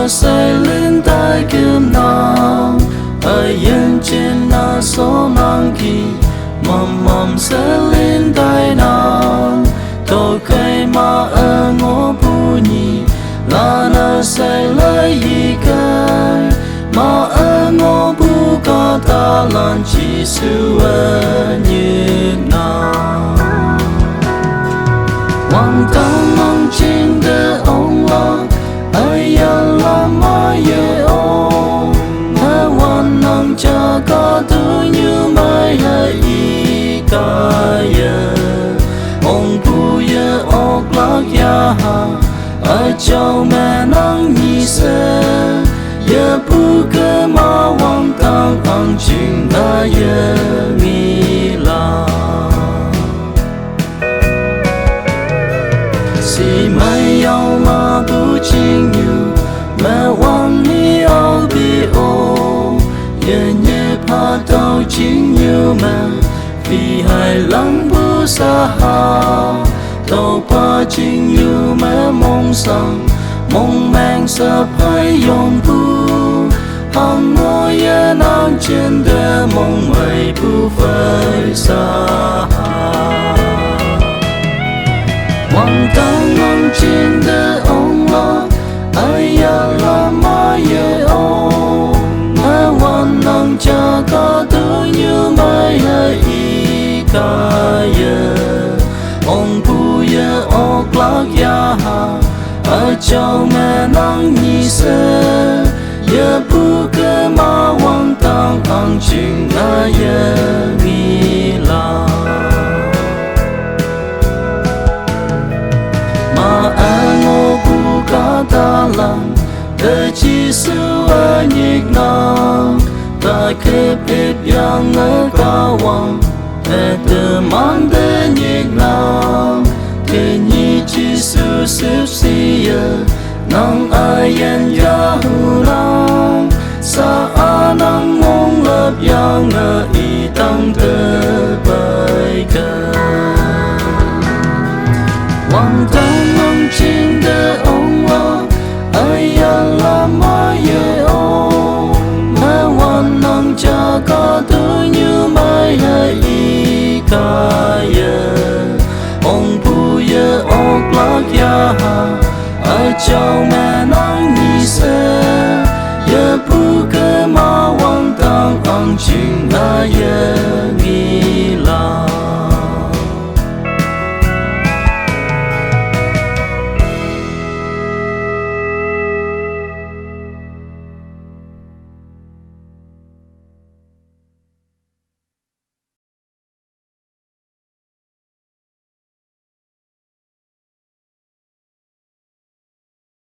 say lên tai kiếm nào ai yên trên na số mang kỳ mầm sẽ lên tai nào tôi cây mà ở ngõ bu nhì là na say lấy gì cái mà ở ngõ bu có ta lan chỉ sự như nào hoàng tao mang trên đời ông lo ai làm ai ô hai hoàn năng cha có thứ như mai hay cả ông bu ye ốc lạc ya ai cháu mẹ năng nhị se ye bu cơ ma hoàng tang ang chinh na ye mi la si mai yao ma bu chinh yu mẹ hoàng ni ao bi ô ye nhẹ pa tao chinh yu mẹ vì hai lăng bu sa ha tao pa chinh yu mẹ mong sang mong mang sa phai yong bu hằng ngồi ye nang trên đời mong mây bu phai sa hoàng tang ngang trên đời ông lo ai làm ai ô ai hoàn năng cha có thứ như mai hay cả ông bu ye ốc lạc ya ai cháu mẹ năng nhị se ye bu cơ ma hoàng tang ang chinh na ye mi la mà anh ngô bu cả ta làm đời chỉ sự nhịp nào ta kẹp ép yang ở cao hoàng để từ mang đến nhịp nào thế nhị chỉ sự xếp xì nang ayen ya hu lang sa anang mong lấp yang i tăng te bai ka hoàng tang ngang trên đời ông lo ai làm ai ô ai hoàn năng cha có thứ như mai hay cả ông bu ye ốc lạc ya ai cháu mẹ năng nhị se ye bu cơ ma hoàng tang ang chinh na ye